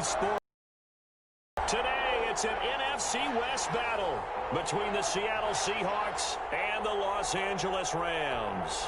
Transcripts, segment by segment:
Sports. Today, it's an NFC West battle between the Seattle Seahawks and the Los Angeles Rams.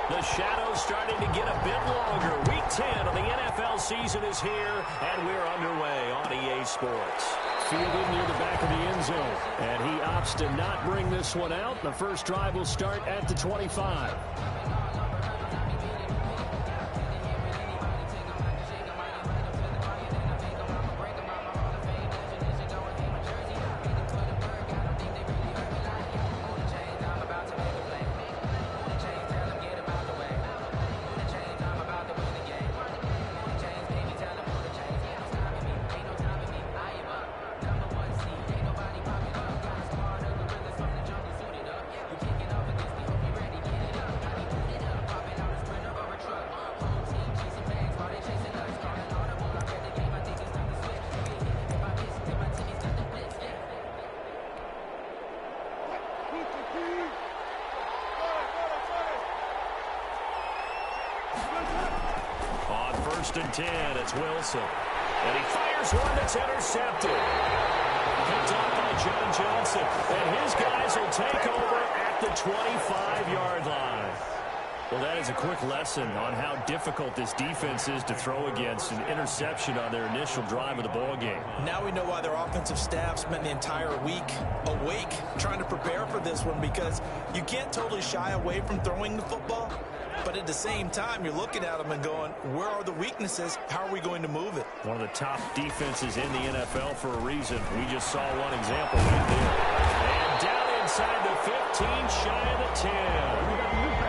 The shadow's starting to get a bit longer. Week 10 of the NFL season is here, and we're underway on EA Sports. Fielded near the back of the end zone, and he opts to not bring this one out. The first drive will start at the 25. First and 10, it's Wilson. And he fires one that's intercepted. Picked up by John Johnson. And his guys will take over at the 25-yard line. Well, that is a quick lesson on how difficult this defense is to throw against an interception on their initial drive of the ball game. Now we know why their offensive staff spent the entire week awake trying to prepare for this one, because you can't totally shy away from throwing the football. But at the same time, you're looking at them and going, where are the weaknesses? How are we going to move it? One of the top defenses in the NFL for a reason. We just saw one example right there. And down inside the 15, shy of the 10.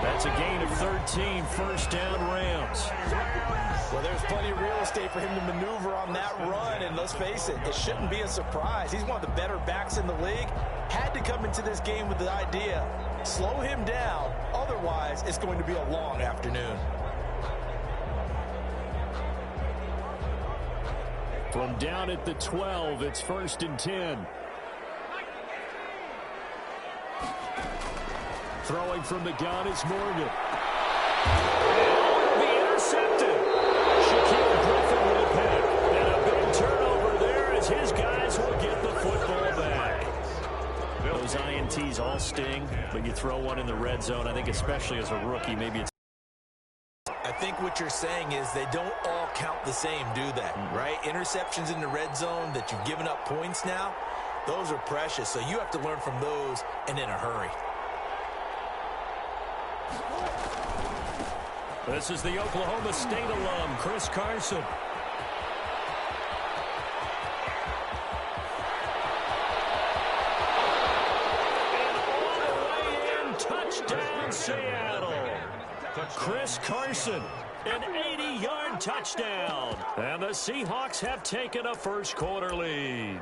That's a gain of 13, first down Rams. Well, there's plenty of real estate for him to maneuver on that run, and let's face it, it shouldn't be a surprise. He's one of the better backs in the league. Had to come into this game with the idea, slow him down, otherwise it's going to be a long afternoon. From down at the 12, it's first and 10. Throwing from the gun is Morgan. The intercepted. Shaquille Griffin with a pick. And a big turnover there as his guys will get the football back. Those INTs all sting, but you throw one in the red zone, I think especially as a rookie, maybe it's... I think what you're saying is they don't all count the same, do they? Right? Interceptions in the red zone that you've given up points now, those are precious. So you have to learn from those and in a hurry. This is the Oklahoma State alum, Chris Carson. Touchdown, Seattle. Chris Carson, an 80-yard touchdown. And the Seahawks have taken a first-quarter lead.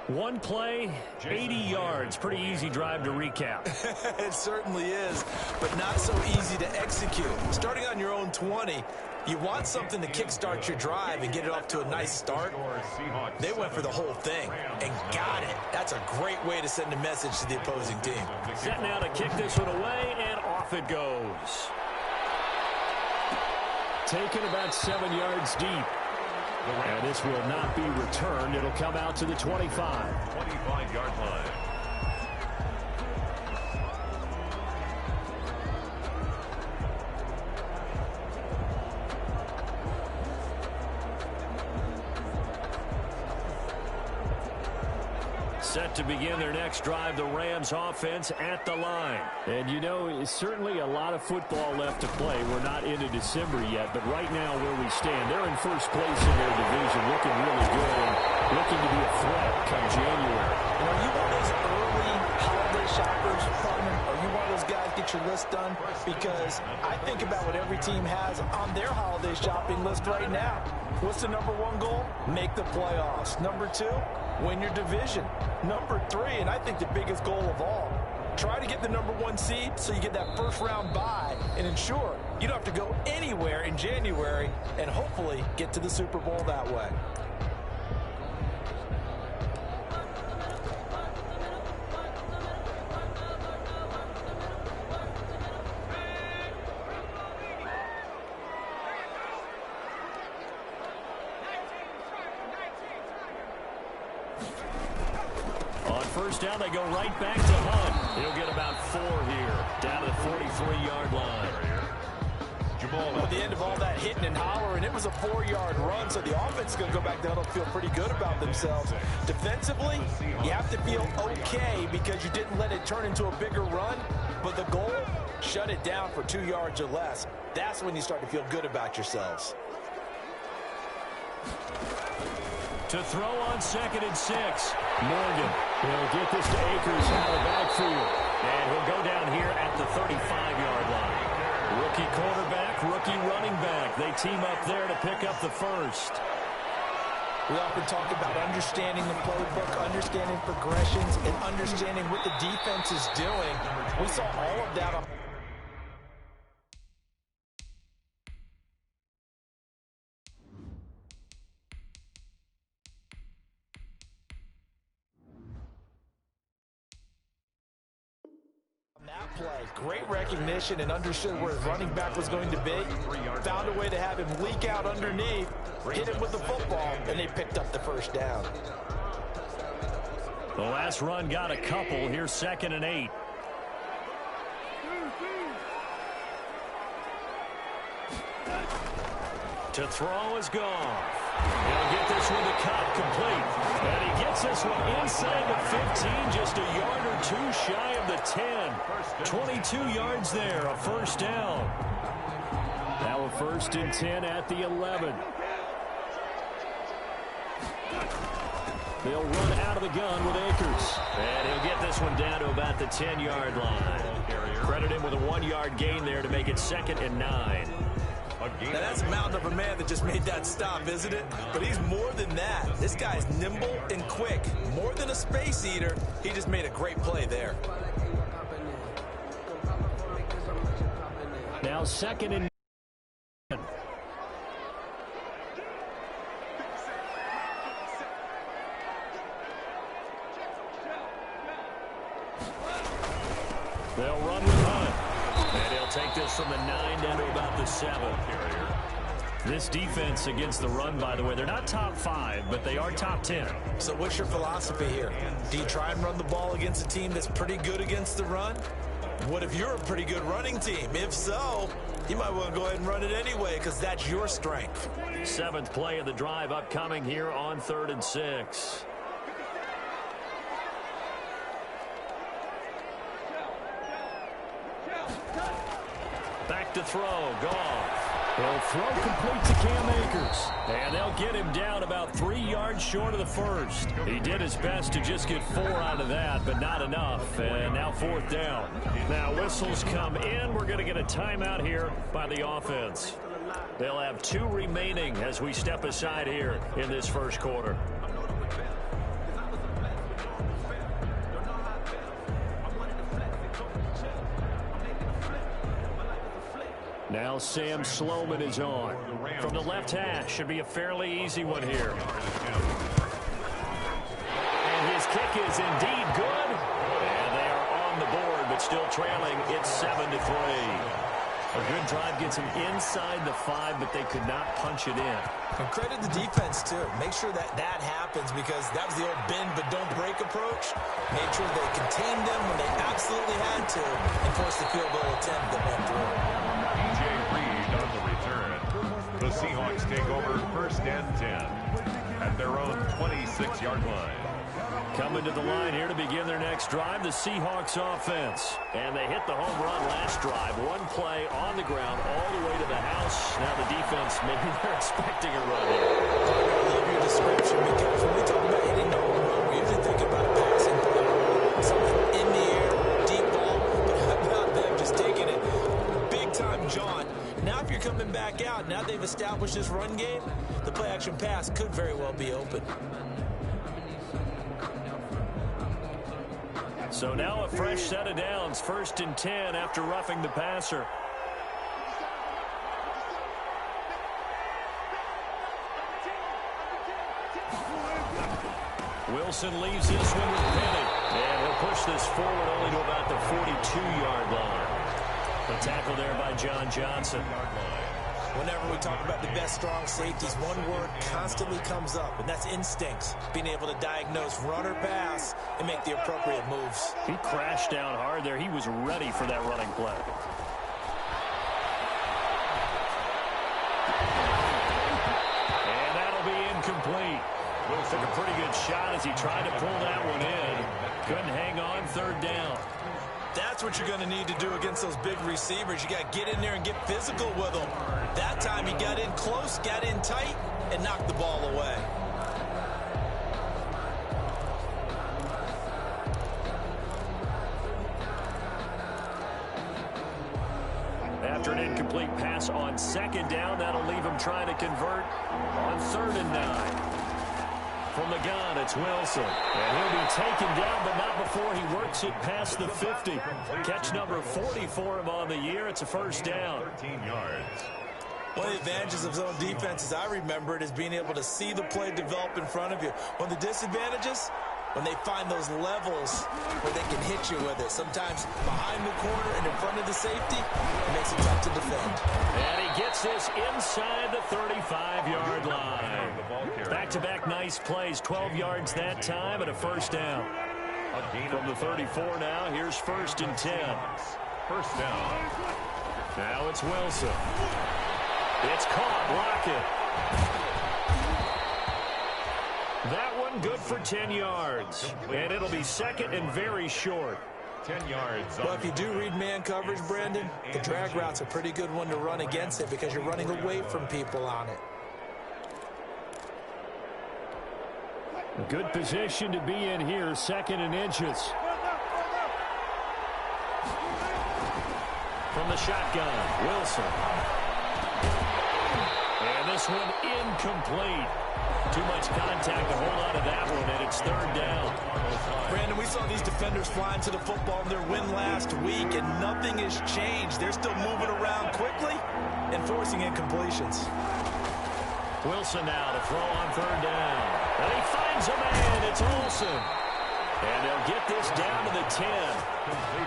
One play, 80 yards. Pretty easy drive to recap. It certainly is, but not so easy to execute. Starting on your own 20, you want something to kickstart your drive and get it off to a nice start. They went for the whole thing and got it. That's a great way to send a message to the opposing team. Set now to kick this one away, and off it goes. Taken about 7 yards deep. And this will not be returned. It'll come out to the 25. 25-yard line. Set to begin their next drive, the Rams offense at the line. And you know, it's certainly a lot of football left to play. We're not into December yet, but right now where we stand, they're in first place in their division, looking really good and looking to be a threat come January. And are you one of those early holiday shoppers, partner? Are you one of those guys get your list done? Because I think about what every team has on their holiday shopping list right now. What's the number one goal? Make the playoffs. Number two, win your division. Number three, and I think the biggest goal of all, try to get the number one seed so you get that first round bye and ensure you don't have to go anywhere in January and hopefully get to the Super Bowl that way. first down. They go right back to Hunt. He'll get about 4 here, down to the 43-yard line. At the end of all that hitting and hollering, it was a 4-yard run, so the offense is going to go back down and feel pretty good about themselves. Defensively, you have to feel okay because you didn't let it turn into a bigger run, but the goal, shut it down for 2 yards or less. That's when you start to feel good about yourselves. To throw on 2nd and 6. Morgan will get this to Akers out of the backfield. And he'll go down here at the 35-yard line. Rookie quarterback, rookie running back. They team up there to pick up the first. We often talk about understanding the playbook, understanding progressions, and understanding what the defense is doing. We saw all of that on that play. Great recognition and understood where his running back was going to be. Found a way to have him leak out underneath, hit him with the football, and they picked up the first down. The last run got a couple. Here's 2nd and 8. To throw is gone. He'll get this one to cut complete. And he gets this one inside the 15, just a yard or 2 shy of the 10. 22 yards there, a first down. Now a 1st and 10 at the 11. They'll run out of the gun with Akers. And he'll get this one down to about the 10-yard line. Credit him with a 1-yard gain there to make it 2nd and 9. Now that's a mountain of a man that just made that stop, isn't it? But he's more than that. This guy's nimble and quick. More than a space eater, he just made a great play there. Now 2nd and 9. They'll run with Hunt. And he'll take this from the 9 down to about the 7. This defense against the run, by the way, they're not top 5, but they are top 10. So what's your philosophy here? Do you try and run the ball against a team that's pretty good against the run? What if you're a pretty good running team? If so, you might want to go ahead and run it anyway because that's your strength. 7th play of the drive upcoming here on 3rd and 6. Back to throw. Goff. He'll throw complete to Cam Akers. And they'll get him down about 3 yards short of the first. He did his best to just get 4 out of that, but not enough. And now 4th down. Now whistles come in. We're going to get a timeout here by the offense. They'll have 2 remaining as we step aside here in this first quarter. Now Sam Sloman is on. From the left hash, should be a fairly easy one here. And his kick is indeed good. And they are on the board, but still trailing. It's 7-3. A good drive gets him inside the 5, but they could not punch it in. And credit the defense, too. Make sure that that happens because that was the old bend but don't break approach. Made sure they contained them when they absolutely had to and forced the field goal attempt that went through. On the return, the Seahawks take over 1st and 10 at their own 26-yard line. Coming to the line here to begin their next drive, the Seahawks offense. And they hit the home run last drive. 1 play on the ground all the way to the house. Now the defense, maybe they're expecting a run here. I love your description because when we talk about hitting the home run, we usually think about a passing play. Something in the air, deep ball, but how about them just taking it big time jaunt. Now if you're coming back out, now they've established this run game, the play-action pass could very well be open. So now a fresh set of downs, 1st and 10 after roughing the passer. Wilson leaves this one with Penny. And he'll push this forward only to about the 42-yard line. The tackle there by John Johnson. Whenever we talk about the best strong safeties, one word constantly comes up, and that's instincts. Being able to diagnose run or pass and make the appropriate moves. He crashed down hard there. He was ready for that running play. And that'll be incomplete. Took a pretty good shot as he tried to pull that one in. Couldn't hang on, third down. That's what you're going to need to do against those big receivers. You got to get in there and get physical with them. That time he got in close, got in tight, and knocked the ball away. After an incomplete pass on second down, that'll leave him trying to convert on 3rd and 9. From the gun, it's Wilson. And he'll be taken down, but not before he works it past the 50. Catch number 40 for him on the year. It's a first down. 13 yards. One of the advantages of zone defense, as I remember it, is being able to see the play develop in front of you. One of the disadvantages, when they find those levels where they can hit you with it. Sometimes behind the corner and in front of the safety, it makes it tough to defend. And he gets this inside the 35-yard line. Back-to-back nice plays, 12 yards that time and a first down. From the 34 now, here's 1st and 10. First down. Now it's Wilson. It's caught. Lockett. That one good for 10 yards. And it'll be 2nd and very short. 10 yards. Well, if you do read man coverage, Brandon, the drag route's a pretty good one to run against it because you're running away from people on it. A good position to be in here, 2nd and inches. From the shotgun, Wilson. And this one incomplete. Too much contact to hold on to that one, and it's 3rd down. Brandon, we saw these defenders flying to the football in their win last week, and nothing has changed. They're still moving around quickly and forcing incompletions. Wilson now to throw on 3rd down. And he finds a man. It's Olsen. And they'll get this down to the 10.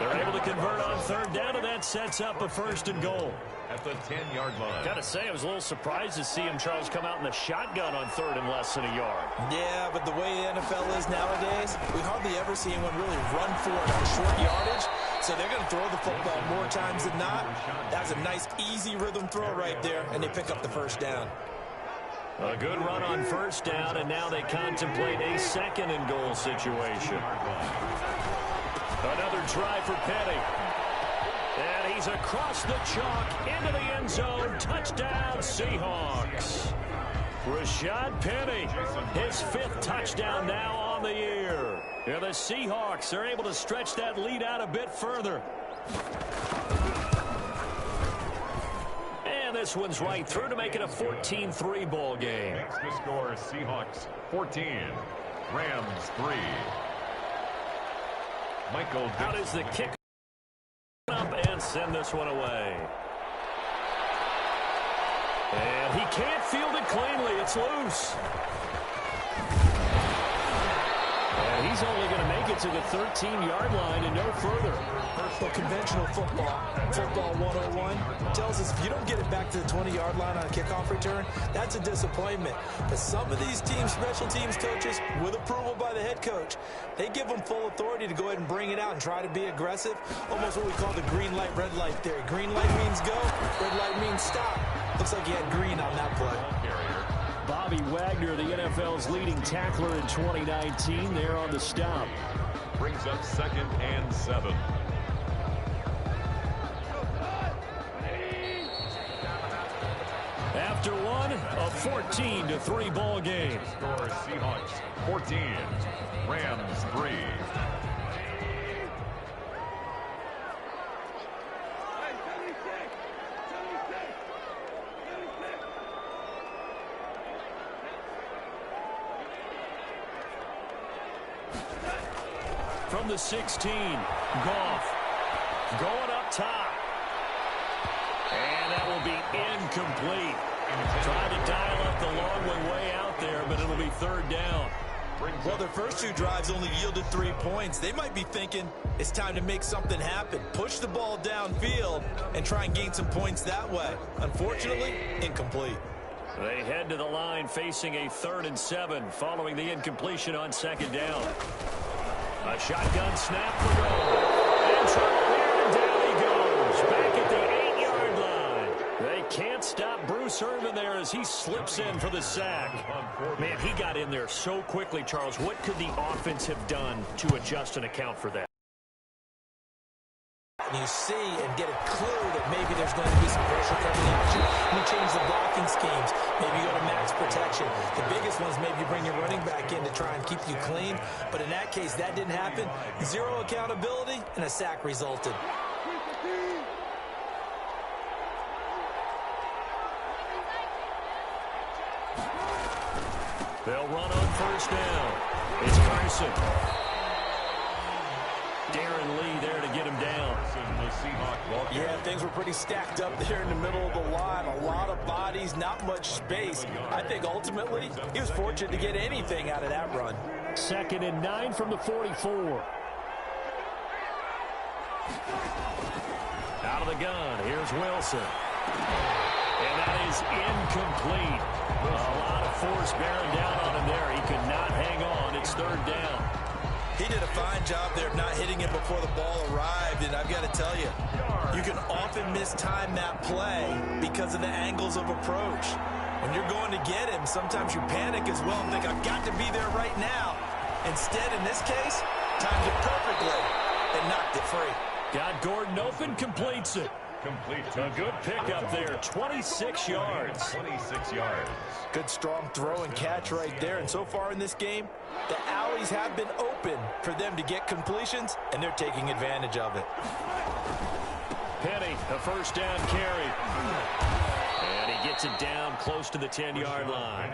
They're able to convert on 3rd down, and that sets up a 1st and goal. At the 10-yard line. Gotta say, I was a little surprised to see him, Charles, come out in the shotgun on 3rd and less than a yard. Yeah, but the way the NFL is nowadays, we hardly ever see anyone really run for it on short yardage. So they're going to throw the football more times than not. That's a nice, easy rhythm throw right there, and they pick up the 1st down. A good run on 1st down, and now they contemplate a 2nd and goal situation. Another try for Petty. And he's across the chalk into the end zone. Touchdown, Seahawks. Rashad Penny, his 5th touchdown now on the year. And the Seahawks are able to stretch that lead out a bit further. And this one's right through to make it a 14-3 ball game. Next to score, Seahawks 14, Rams 3. Michael Out is the kick up and send this one away. And he can't field it cleanly. It's loose. And he's only going to make it to the 13-yard line and no further. Well, conventional football 101, tells us if you don't get it back to the 20-yard line on a kickoff return, that's a disappointment. But some of these teams, special teams coaches, with approval by the head coach, they give them full authority to go ahead and bring it out and try to be aggressive. Almost what we call the green light, red light theory. Green light means go, red light means stop. Looks like he had green on that play. Bobby Wagner, the NFL's leading tackler in 2019, there on the stop. Brings up 2nd and 7. After one, a 14-3 ball game. Score Seahawks 14, Rams 3. From the 16, Goff going up top. And that will be incomplete. Trying to dial up the long way out there, but it'll be 3rd down. Well, their first 2 drives only yielded 3 points. They might be thinking it's time to make something happen. Push the ball downfield and try and gain some points that way. Unfortunately, incomplete. They head to the line facing a 3rd and 7 following the incompletion on 2nd down. A shotgun snap for goal. And trouble here, and down he goes. Back at the 8-yard line. They can't stop Bruce Irvin there as he slips in for the sack. Man, he got in there so quickly, Charles. What could the offense have done to adjust and account for that? You see and get a clue that maybe there's going to be some pressure coming at you. You change the blocking schemes. Maybe you go to max protection. The biggest ones, maybe you bring your running back in to try and keep you clean. But in that case, that didn't happen. 0 accountability, and a sack resulted. They'll run on 1st down. It's Carson. Darren Lee there to get him down. Yeah, things were pretty stacked up there in the middle of the line. A lot of bodies, not much space. I think ultimately he was fortunate to get anything out of that run. 2nd and 9 from the 44. Out of the gun, here's Wilson. And that is incomplete. A lot of force bearing down on him there. He could not hang on. It's 3rd down. He did a fine job there of not hitting it before the ball arrived, and I've got to tell you, you can often mistime that play because of the angles of approach. When you're going to get him, sometimes you panic as well and think, I've got to be there right now. Instead, in this case, timed it perfectly and knocked it free. Got Gordon open, completes it. A good pickup there, 26 yards. 26 yards. Good strong throw and catch right there. And so far in this game, the alleys have been open for them to get completions, and they're taking advantage of it. Penny, a 1st down carry. And he gets it down close to the 10-yard line.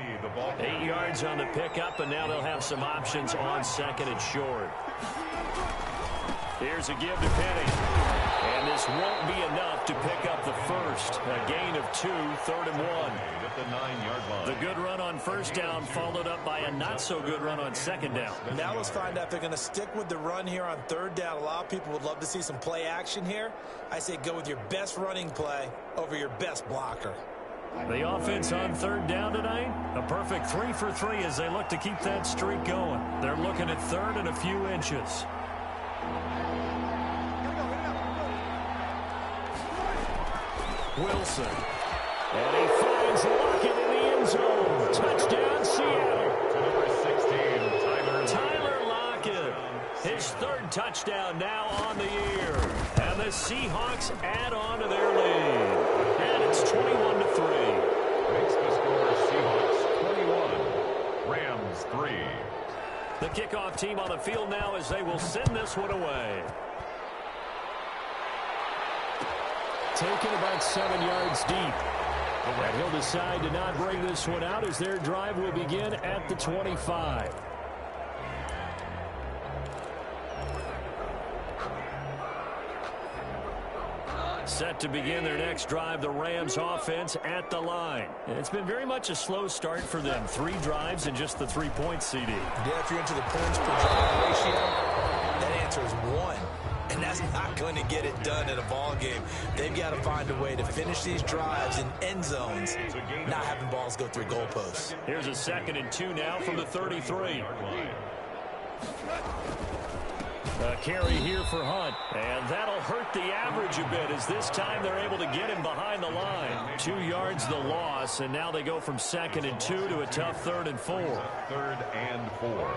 8 yards on the pickup, and now they'll have some options on 2nd and short. Here's a give to Penny. And this won't be enough to pick up the first. A gain of 2, 3rd and 1. At the 9-yard line. The good run on 1st down followed up by a not-so-good run on 2nd down. Now let's find out if they're going to stick with the run here on 3rd down. A lot of people would love to see some play action here. I say go with your best running play over your best blocker. The offense on 3rd down tonight, a perfect 3 for 3 as they look to keep that streak going. They're looking at 3rd and a few inches. Wilson. And he finds Lockett in the end zone. Touchdown, Seattle. Number 16, Tyler Lockett. His 3rd touchdown now on the year. And the Seahawks add on to their lead. And it's 21-3. Makes the score Seahawks 21, Rams 3. The kickoff team on the field now as they will send this one away. Taken about 7 yards deep. And he'll decide to not bring this one out as their drive will begin at the 25. Set to begin their next drive, the Rams offense at the line. And it's been very much a slow start for them. 3 drives and just the 3 points, CD. Yeah, if you're into the points per drive ratio, that answer is 1. And that's not going to get it done in a ball game. They've got to find a way to finish these drives in end zones, not having balls go through goalposts. Here's a 2nd and 2 now from the 33. A carry here for Hunt, and that'll hurt the average a bit as this time they're able to get him behind the line. 2 yards the loss, and now they go from 2nd and 2 to a tough 3rd and 4. 3rd and 4.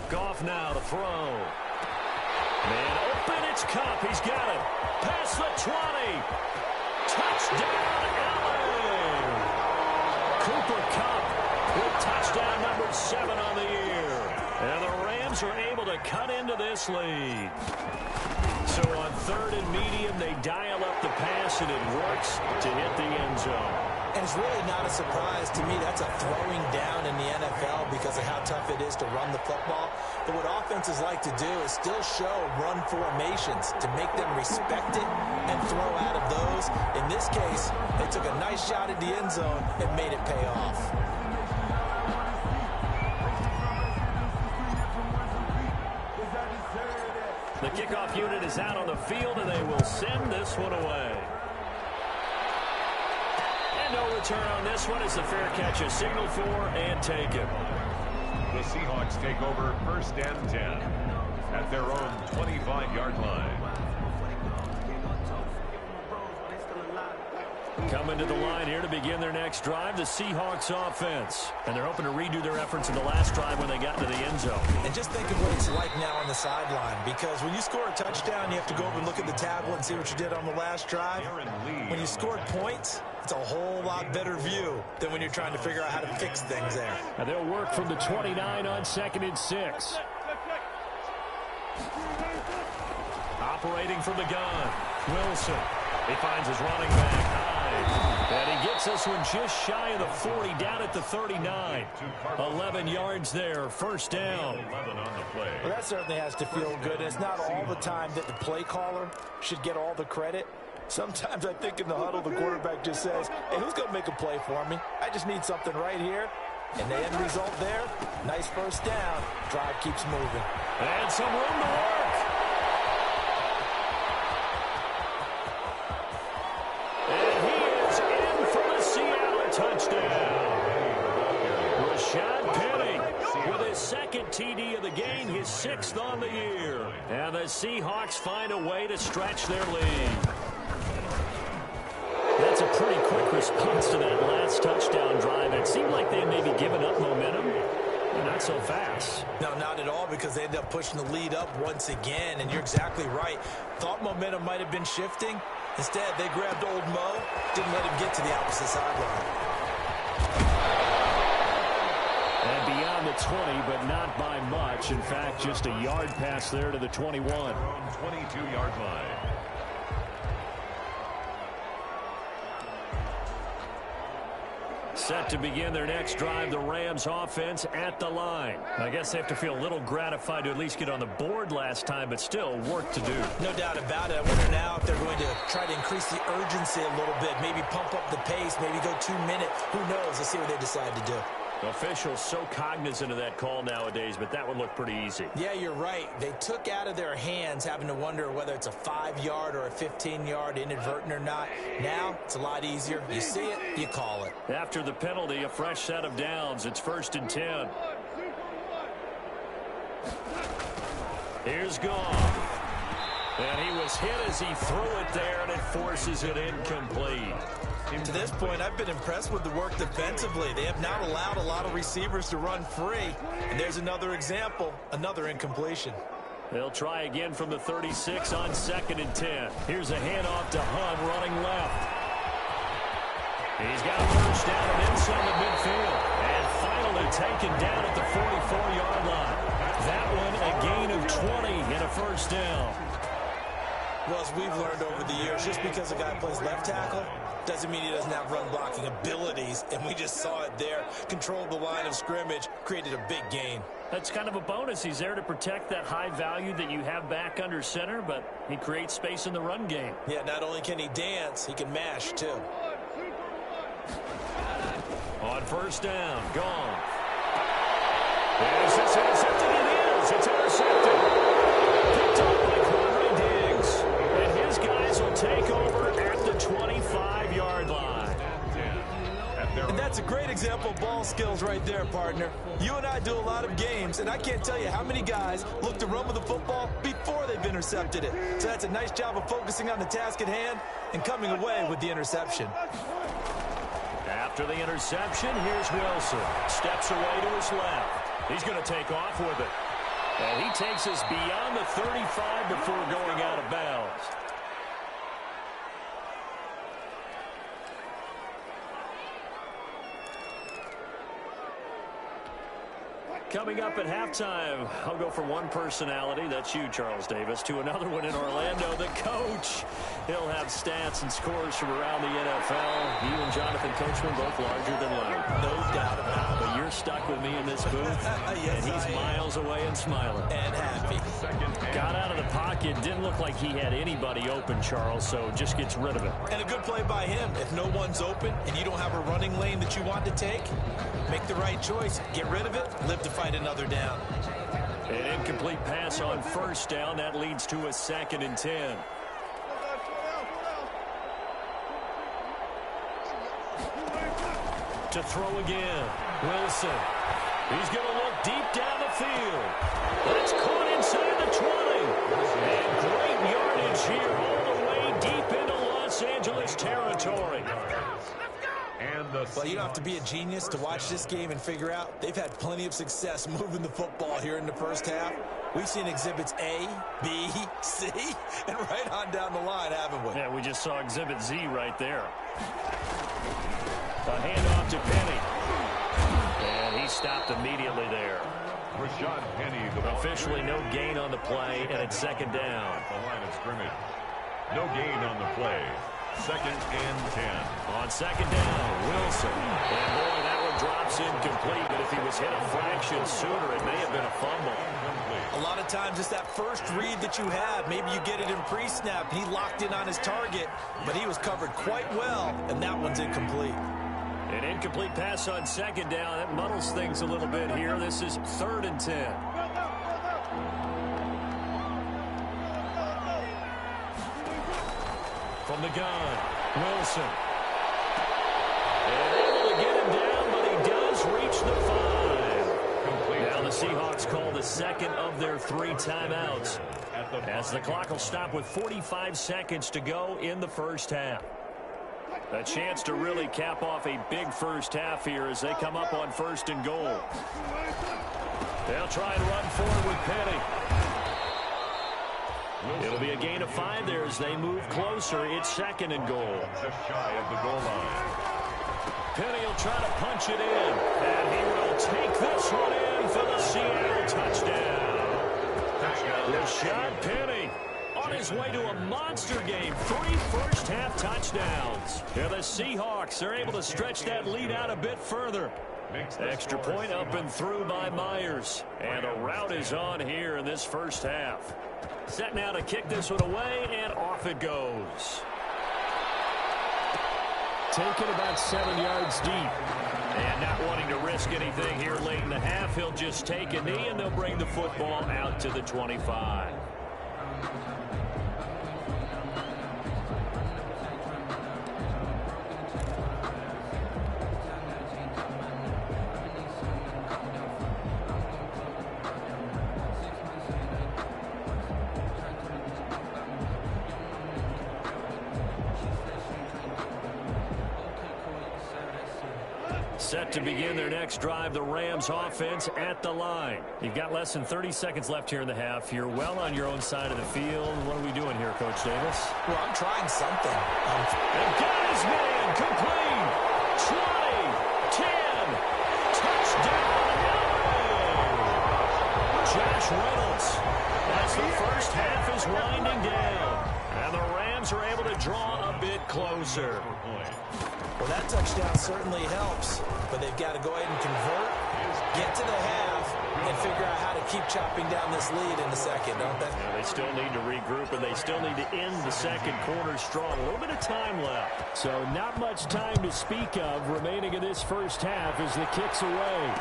Goff now to throw. Man open, it's Kupp. He's got it. Past the 20. Touchdown, Allen. Cooper Kupp with touchdown number 7 on the year. And the Rams are able to cut into this lead. So on 3rd and medium, they dial up the pass, and it works to hit the end zone. And it's really not a surprise to me. That's a throwing down in the NFL because of how tough it is to run the football. But what offenses like to do is still show run formations to make them respect it and throw out of those. In this case, they took a nice shot at the end zone and made it pay off. The kickoff unit is out on the field, and they will send this one away. And no return on this one as the fair catch is signaled for and taken. The Seahawks take over 1st and 10 at their own 25-yard line. Coming to the line here to begin their next drive, the Seahawks offense. And they're hoping to redo their efforts in the last drive when they got into the end zone. And just think of what it's like now on the sideline, because when you score a touchdown, you have to go over and look at the tablet and see what you did on the last drive. When you scored points, it's a whole lot better view than when you're trying to figure out how to fix things there. And they'll work from the 29 on 2nd and 6. Operating from the gun, Wilson. He finds his running back high. And he gets this one just shy of the 40, down at the 39. 11 yards there, 1st down. 11 on the play. Well, that certainly has to feel good. It's not all the time that the play caller should get all the credit. Sometimes I think in the huddle, the quarterback just says, hey, who's going to make a play for me? I just need something right here. And the end result there, nice 1st down. Drive keeps moving. And some room to work. Touchdown. Rashad Penny with his 2nd TD of the game, his 6th on the year. And the Seahawks find a way to stretch their lead. That's a pretty quick response to that last touchdown drive. It seemed like they may be giving up momentum. Not so fast. No, not at all, because they end up pushing the lead up once again. And you're exactly right. Thought momentum might have been shifting. Instead, they grabbed old Mo, didn't let him get to the opposite sideline. And beyond the 20, but not by much. In fact, just a yard pass there to the 21. 22-yard line. Set to begin their next drive, the Rams offense at the line. I guess they have to feel a little gratified to at least get on the board last time, but still work to do. No doubt about it. I wonder now if they're going to try to increase the urgency a little bit, maybe pump up the pace, maybe go 2 minute. Who knows? Let's see what they decide to do. Officials so cognizant of that call nowadays, but that would look pretty easy. Yeah, you're right. They took out of their hands having to wonder whether it's a 5-yard or a 15-yard inadvertent or not. Now, it's a lot easier. You see it, you call it. After the penalty, a fresh set of downs. It's 1st and 10. Here's Goff. And he was hit as he threw it there, and it forces it incomplete. To this point, I've been impressed with the work defensively. They have not allowed a lot of receivers to run free. And there's another example, another incompletion. They'll try again from the 36 on 2nd and 10. Here's a handoff to Hunt running left. He's got a 1st down and then some at midfield. And finally taken down at the 44-yard line. That one a gain of 20 and a 1st down. Well, as we've learned over the years, just because a guy plays left tackle doesn't mean he doesn't have run blocking abilities, and we just saw it there. Controlled the line of scrimmage, created a big gain. That's kind of a bonus. He's there to protect that high value that you have back under center, but he creates space in the run game. Yeah, not only can he dance, he can mash, too. On 1st down, gone. Is this intercepted? It is. It's intercepted. Picked up by Corey Diggs. And his guys will take over at the 25-yard line. And that's a great example of ball skills right there, partner. You and I do a lot of games, and I can't tell you how many guys look to run with the football before they've intercepted it. So that's a nice job of focusing on the task at hand and coming away with the interception. After the interception, here's Wilson. Steps away to his left. He's going to take off with it. And he takes us beyond the 35 before going out of bounds. Coming up at halftime, I'll go from one personality, that's you, Charles Davis, to another one in Orlando, the coach. He'll have stats and scores from around the NFL. You and Jonathan Coachman both larger than life. No doubt about it. But you're stuck with me in this booth, Yes, and he's miles away and smiling. And happy. Got out of the pocket, didn't look like he had anybody open, Charles, so just gets rid of it. And a good play by him. If no one's open and you don't have a running lane that you want to take, make the right choice. Get rid of it, live to fight another down. An incomplete pass on first down. That leads to a 2nd and 10. To throw again. Wilson. He's going to look deep down the field. That's caught inside the 20. And great yardage here all the way deep into Los Angeles territory. Well, you don't have to be a genius to watch this game and figure out they've had plenty of success moving the football here in the first half. We've seen exhibits A, B, C, and right on down the line, haven't we? Yeah, we just saw exhibit Z right there. A handoff to Penny. And he stopped immediately there. Rashad Penny. Officially no gain on the play, and it's 2nd down. The line of scrimmage. No gain on the play. 2nd and 10. On 2nd down, Wilson. And boy, that one drops incomplete, but if he was hit a fraction sooner, it may have been a fumble. A lot of times it's that first read that you have. Maybe you get it in pre-snap. He locked in on his target, but he was covered quite well, and that one's incomplete. An incomplete pass on 2nd down. That muddles things a little bit here. This is 3rd and 10. From the gun, Wilson. And able to get him down, but he does reach the 5. Now the Seahawks call the 2nd of their 3 timeouts, as the clock will stop with 45 seconds to go in the first half. A chance to really cap off a big first half here as they come up on 1st and goal. They'll try and run forward with Penny. It'll be a gain of 5 there as they move closer. It's 2nd and goal. Just shy of the goal line. Penny will try to punch it in. And he will take this one in for the Seattle touchdown. Rashad Penny on his way to a monster game. 3 first-half touchdowns. Yeah, the Seahawks are able to stretch that lead out a bit further. Extra point up and through by Myers. And a rout is on here in this first half. Set now to kick this one away, and off it goes. Taken about 7 yards deep. And not wanting to risk anything here late in the half, he'll just take a knee, and they'll bring the football out to the 25. Set to begin their next drive, the Rams offense at the line. You've got less than 30 seconds left here in the half. You're well on your own side of the field. What are we doing here, Coach Davis? Well, I'm trying something. And got his man complete. 20, 10, touchdown, LA. Josh Reynolds as the first half is winding down. And the Rams are able to draw a bit closer. Well, that touchdown certainly helps, but they've got to go ahead and convert, get to the half, and figure out how to keep chopping down this lead in the second, don't they? Yeah, they still need to regroup, and they still need to end the second quarter strong. A little bit of time left. So not much time to speak of remaining in this first half as the kick's away.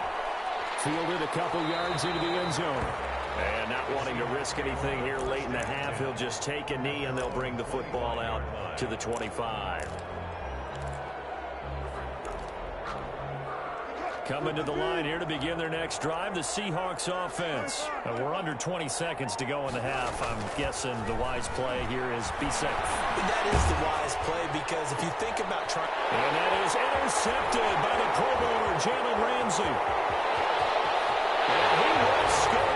Fielded a couple yards into the end zone. And not wanting to risk anything here late in the half, he'll just take a knee, and they'll bring the football out to the 25. Coming to the line here to begin their next drive, the Seahawks offense. We're under 20 seconds to go in the half. I'm guessing the wise play here is be safe. That is the wise play, because if you think about trying... And that is intercepted by the Pro Bowler, Jalen Ramsey. And he will score.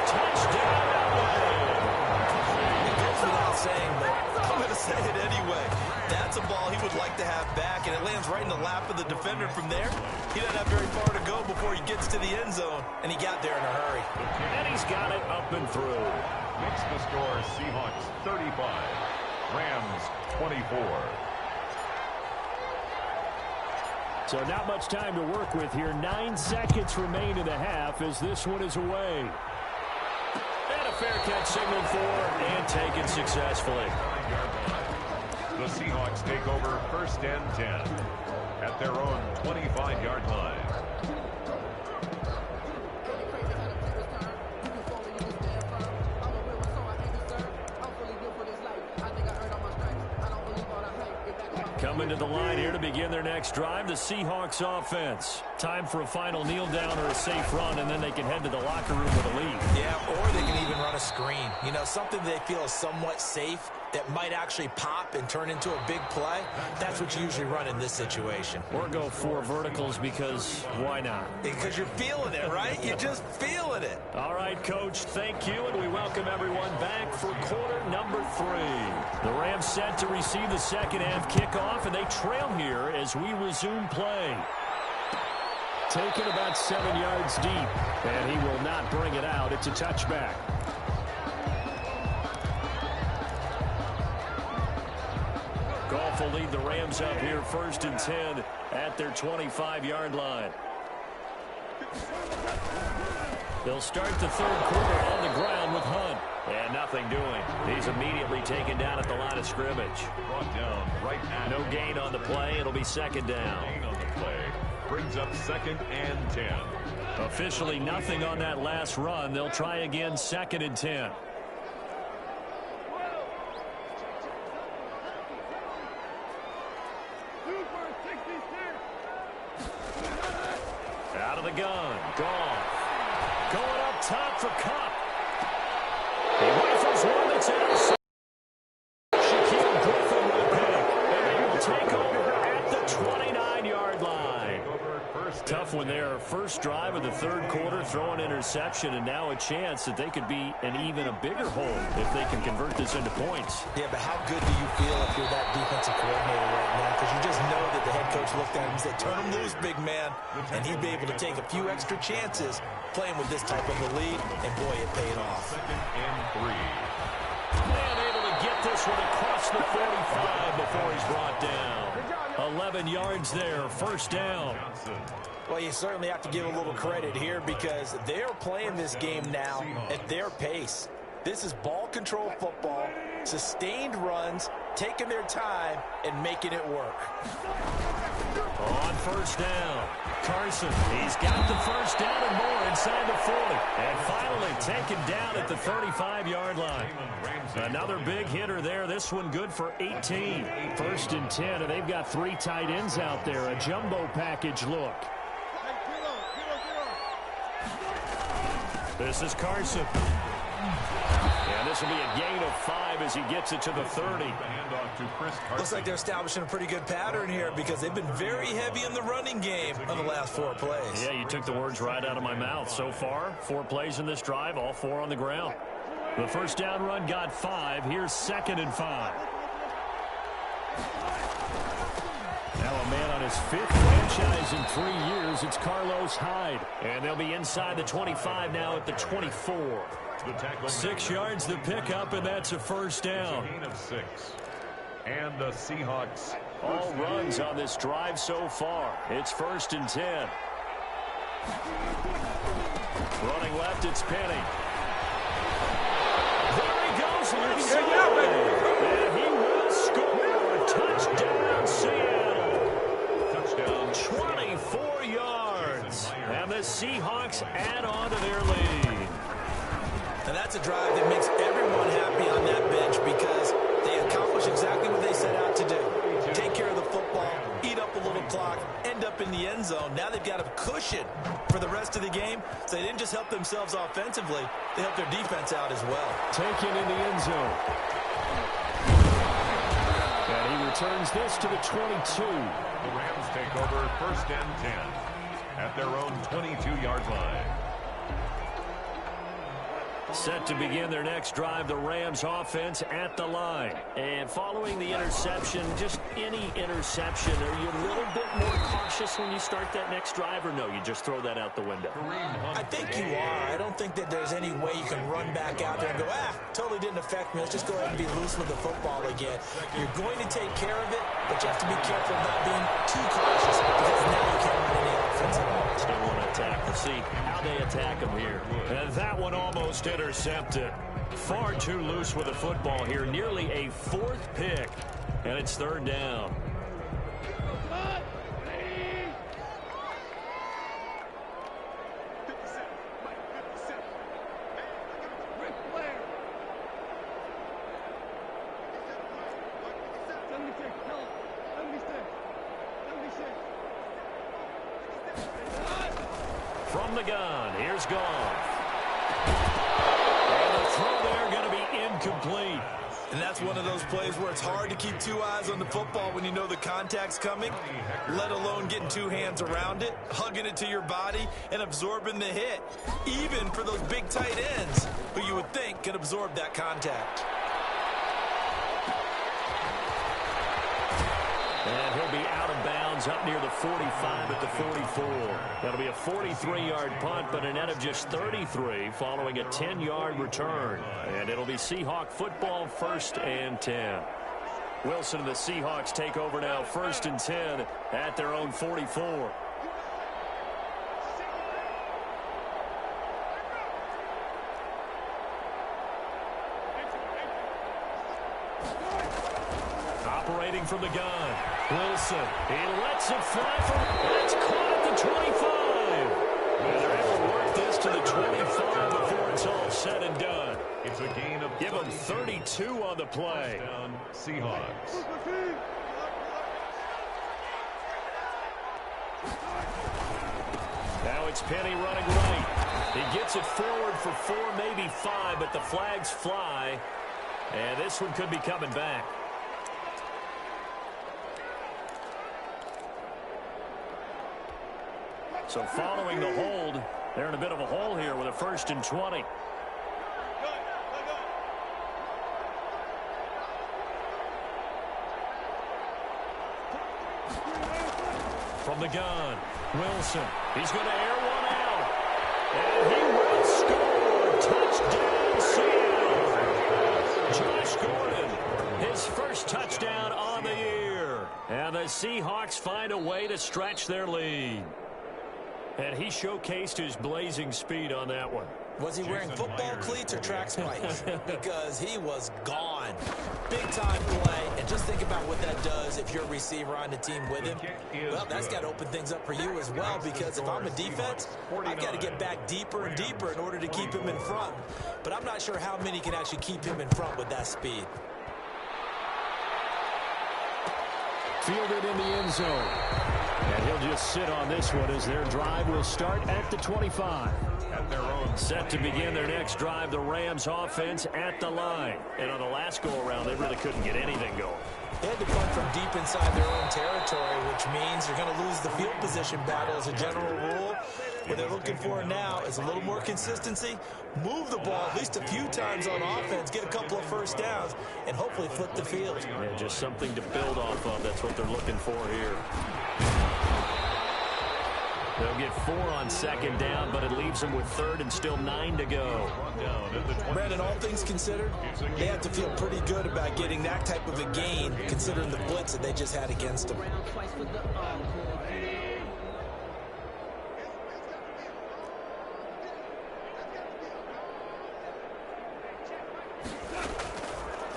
Touchdown, LA. It goes without saying, but I'm going to say it anyway. That's a ball he would like to have back, and it lands right in the lap of the defender from there. He doesn't have very far to go before he gets to the end zone, and he got there in a hurry. And he's got it up and through. Makes the score Seahawks 35, Rams 24. So not much time to work with here. 9 seconds remain in the half as this one is away. And a fair catch signaled for and taken successfully. The Seahawks take over 1st and 10 at their own 25-yard line. Coming to the line here to begin their next drive, the Seahawks offense. Time for a final kneel down or a safe run, and then they can head to the locker room with a lead. Yeah, or they can even run a screen. You know, something they feel is somewhat safe that might actually pop and turn into a big play. That's what you usually run in this situation. Or go 4 verticals because why not? Because you're feeling it, right? You're just feeling it. All right, Coach, thank you, and we welcome everyone back for quarter number 3. The Rams set to receive the second half kickoff, and they trail here as we resume play. Taken about 7 yards deep, and he will not bring it out. It's a touchback. Goff will lead the Rams up here 1st and 10 at their 25-yard line. They'll start the third quarter on the ground with Hunt. And nothing doing. He's immediately taken down at the line of scrimmage. Brought down right at no gain on the play. It'll be second down. Gain on the play. Brings up 2nd and 10. Officially nothing on that last run. They'll try again 2nd and 10. Out of the gun. Goff. Going up top for Cup. He rifles one that's intercepted. Shaquille Griffin will pick. And they will take over at the 29-yard line. Tough one there. First drive of the third quarter, throw an interception, and now a chance that they could be in even a bigger hole if they can convert this into points. Yeah, but how good do you feel if you're that defensive coordinator right now? Because you just know that the head coach looked at him and said, turn him loose, big man. And he'd be able to take a few extra chances playing with this type of a lead, and boy, it paid off. 2nd and 3. And able to get this one across the 45 before he's brought down. 11 yards there, first down. Well, you certainly have to give a little credit here because they're playing this game now at their pace. This is ball control football, sustained runs, taking their time, and making it work. On first down, Carson. He's got the first down and more inside the 40. And finally taken down at the 35-yard line. Another big hitter there. This one good for 18. 1st and 10, and they've got 3 tight ends out there. A jumbo package look. This is Carson. And this will be a gain of 5 as he gets it to the 30. Looks like they're establishing a pretty good pattern here because they've been very heavy in the running game on the last 4 plays. Yeah, you took the words right out of my mouth. So far, 4 plays in this drive, all 4 on the ground. The first down run got 5. Here's 2nd and 5. Now a man on his 5th franchise in 3 years. It's Carlos Hyde. And they'll be inside the 25 now at the 24. 6 yards the pickup, and that's a first down. Gain of 6. And the Seahawks. All runs on this drive so far. It's 1st and 10. Running left, it's Penny. There he goes, left side. And he will score. Touchdown, Seattle. Touchdown. 24 yards. And the Seahawks add on to their lead. And that's a drive that makes everyone happy on that bench because they accomplish exactly what they set out to do. Take care of the football, eat up a little clock, end up in the end zone. Now they've got a cushion for the rest of the game, so they didn't just help themselves offensively, they helped their defense out as well. Taken in the end zone. And he returns this to the 22. The Rams take over 1st and 10 at their own 22-yard line. Set to begin their next drive, the Rams offense at the line. And following the interception, just any interception, are you a little bit more cautious when you start that next drive, or no, you just throw that out the window? I think you are. I don't think that there's any way you can run back out there and go, totally didn't affect me. Let's just go ahead and be loose with the football again. You're going to take care of it, but you have to be careful not being too cautious because now you can't run any offense at all. Still want to attack. We'll see how they attack him here. And that one almost intercepted. Far too loose with the football here. Nearly a 4th pick. And it's 3rd down. from the gun. Here's Goff. And the throw there going to be incomplete. And that's one of those plays where it's hard to keep two eyes on the football when you know the contact's coming, let alone getting two hands around it, hugging it to your body, and absorbing the hit, even for those big tight ends who you would think can absorb that contact. And he'll be out of bounds up near the 45 at the 44. That'll be a 43-yard punt, but a net of just 33 following a 10-yard return. And it'll be Seahawk football, 1st and 10. Wilson and the Seahawks take over now, 1st and 10 at their own 44. Operating from the gun, Wilson. He lets it fly from. It's caught at the 25. And they're able to work this to the 25 before it's all said and done. It's a gain of Give them 32 on the play. Down Seahawks. Now it's Penny running right. He gets it forward for 4, maybe 5, but the flags fly. And this one could be coming back. So following the hold, they're in a bit of a hole here with a 1st and 20. From the gun, Wilson. He's going to air one out. And he will score. Touchdown, Seattle. Josh Gordon, his first touchdown on the year. And the Seahawks find a way to stretch their lead. And he showcased his blazing speed on that one. Was he wearing football cleats or track spikes? Because he was gone. Big-time play. And just think about what that does if you're a receiver on the team with him. Well, that's got to open things up for you as well, because if I'm a defense, I've got to get back deeper and deeper in order to keep him in front. But I'm not sure how many can actually keep him in front with that speed. Fielded in the end zone. And he'll just sit on this one as their drive will start at the 25. At their own. Set to begin their next drive, the Rams offense at the line. And on the last go-around, they really couldn't get anything going. They had to punt from deep inside their own territory, which means you're going to lose the field position battle as a general rule. What they're looking for now is a little more consistency, move the ball at least a few times on offense, get a couple of first downs, and hopefully flip the field. Yeah, just something to build off of. That's what they're looking for here. They'll get 4 on 2nd down, but it leaves them with 3rd and still 9 to go. Brandon, all things considered, they have to feel pretty good about getting that type of a gain, considering the blitz that they just had against them.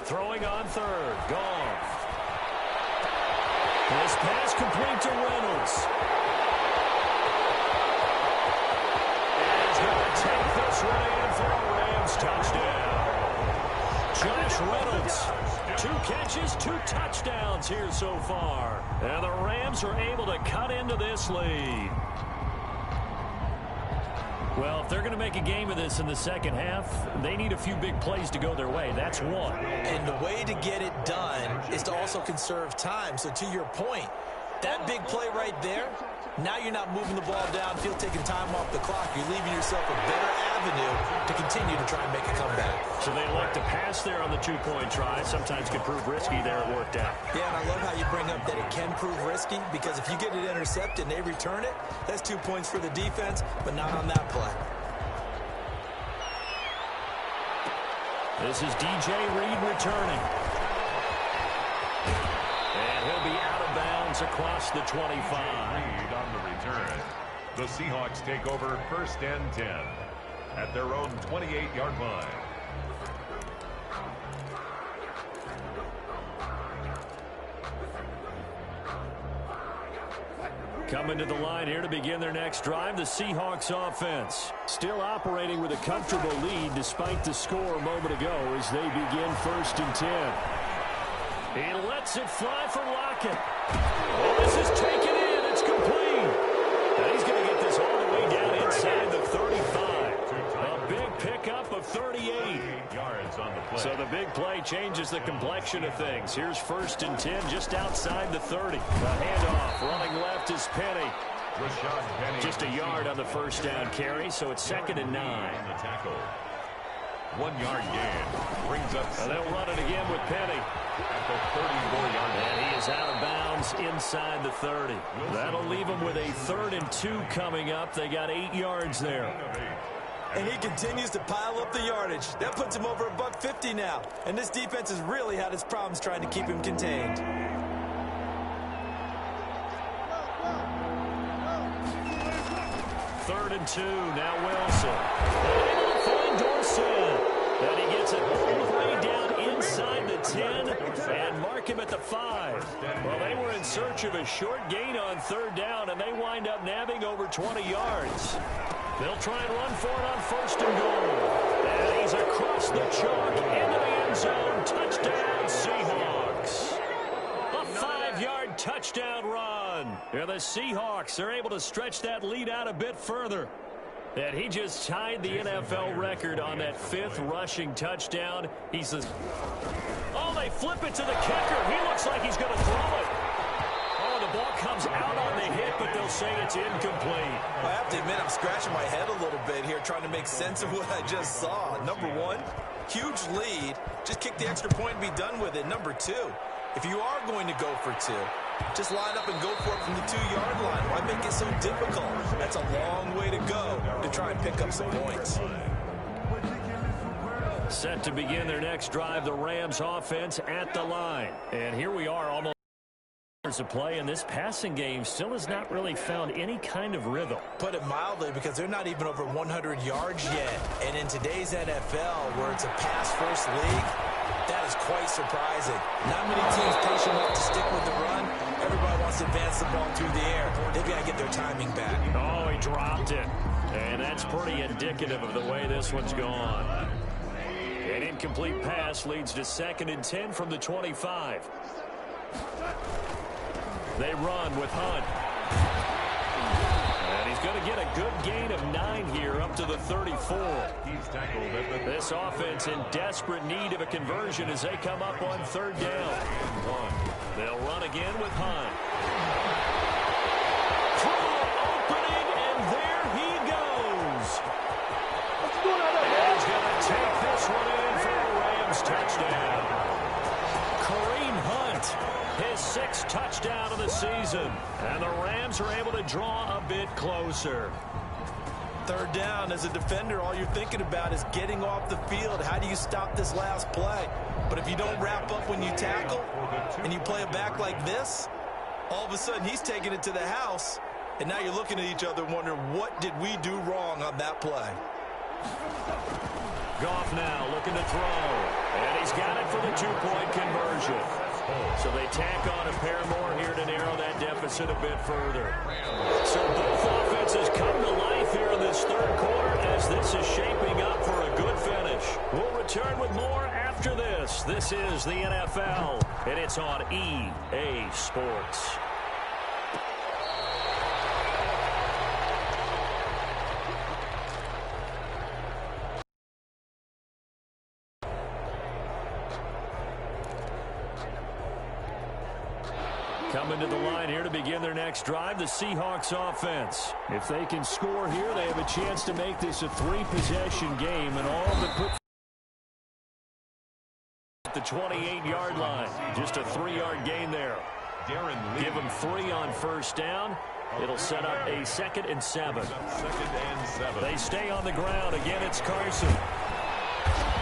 Throwing on 3rd, Goff. This pass complete to Reynolds. Take this one in for a Rams touchdown. Josh Reynolds, 2 catches, 2 touchdowns here so far. And the Rams are able to cut into this lead. Well, if they're going to make a game of this in the second half, they need a few big plays to go their way. That's one. And the way to get it done is to also conserve time. So to your point, that big play right there, now you're not moving the ball downfield, taking time off the clock. You're leaving yourself a better avenue to continue to try and make a comeback. So they like to pass there on the 2-point try. Sometimes can prove risky. There it worked out. Yeah, and I love how you bring up that it can prove risky, because if you get it intercepted and they return it, that's 2 points for the defense, but not on that play. This is DJ Reed returning. And he'll be out of bounds across the 25. Reed on the return. The Seahawks take over 1st and 10 at their own 28-yard line. Coming to the line here to begin their next drive, the Seahawks offense. Still operating with a comfortable lead despite the score a moment ago as they begin 1st and 10. He lets it fly for Lockett. Oh, this is taken in. It's complete. Now he's going to get this all the way down inside the So the big play changes the complexion of things. Here's 1st and 10 just outside the 30. A handoff. Running left is Penny. Just a yard on the 1st down carry, so it's 2nd and 9. 1 yard gain. Brings up. They'll run it again with Penny. At the 34-yard line. And he is out of bounds inside the 30. That'll leave him with a 3rd and 2 coming up. They got 8 yards there. And he continues to pile up the yardage. That puts him over $150 now. And this defense has really had its problems trying to keep him contained. Third and 2. Now Wilson. Able to find Dorsett. And he gets it all the way down inside the 10 and mark him at the 5. Well, they were in search of a short gain on 3rd down, and they wind up nabbing over 20 yards. They'll try and run for it on 1st and goal. And he's across the chalk into the end zone. Touchdown, Seahawks. A 5-yard touchdown run. And the Seahawks are able to stretch that lead out a bit further. And he just tied the NFL record on that 5th rushing touchdown. He's a... Oh, they flip it to the kicker. He looks like he's going to throw it. Oh, the ball comes out on the hit, but they'll say it's incomplete. I have to admit, I'm scratching my head a little bit here trying to make sense of what I just saw. Number 1, huge lead. Just kick the extra point and be done with it. Number 2, if you are going to go for 2, just line up and go for it from the 2-yard line. Why make it so difficult? That's a long way to go to try and pick up some points. Set to begin their next drive, the Rams offense at the line. And here we are, almost to play, and this passing game still has not really found any kind of rhythm. Put it mildly, because they're not even over 100 yards yet. And in today's NFL, where it's a pass-first league, that is quite surprising. Not many teams patient enough to stick with the run. Everybody wants to advance the ball through the air. They've got to get their timing back. Oh, he dropped it. And that's pretty indicative of the way this one's gone. An incomplete pass leads to 2nd and 10 from the 25. They run with Hunt. And he's going to get a good gain of 9 here up to the 34. This offense in desperate need of a conversion as they come up on 3rd down. They'll run again with Hunt. Opening, and there he goes. And he's going to take this one in for a Rams touchdown. Kareem Hunt. His 6th touchdown of the season. And the Rams are able to draw a bit closer. 3rd down, as a defender, all you're thinking about is getting off the field. How do you stop this last play? But if you don't wrap up when you tackle and you play it back like this, all of a sudden he's taking it to the house. And now you're looking at each other wondering, what did we do wrong on that play? Goff now looking to throw. And he's got it for the 2-point conversion. So they tack on a pair more here to narrow that deficit a bit further. So both offenses come to life here in this 3rd quarter as this is shaping up for a good finish. We'll return with more after this. This is the NFL, and it's on EA Sports. Coming to the line here to begin their next drive, the Seahawks offense. If they can score here, they have a chance to make this a 3-possession game, and all but put at the 28-yard line. Just a 3-yard gain there. Give them 3 on 1st down. It'll set up a 2nd and 7. They stay on the ground. Again, it's Carson.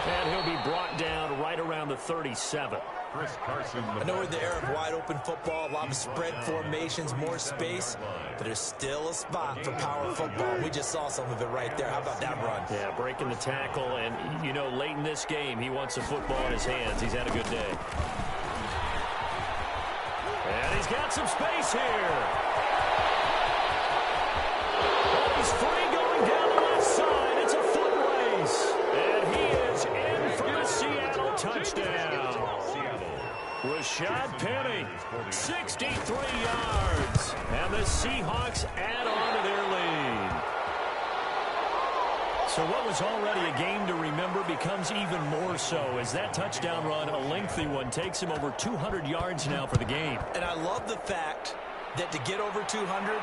And he'll be brought down right around the 37. I know we're in the era of wide-open football, a lot of spread formations, more space, but there's still a spot for power football. We just saw some of it right there. How about that run? Yeah, breaking the tackle, and, you know, late in this game, he wants the football in his hands. He's had a good day. And he's got some space here. And he's free going down the left side. It's a foot race. And he is in for a Seattle touchdown. Rashad Penny, 63 yards. And the Seahawks add on to their lead. So what was already a game to remember becomes even more so as that touchdown run, a lengthy one, takes him over 200 yards now for the game. And I love the fact that to get over 200,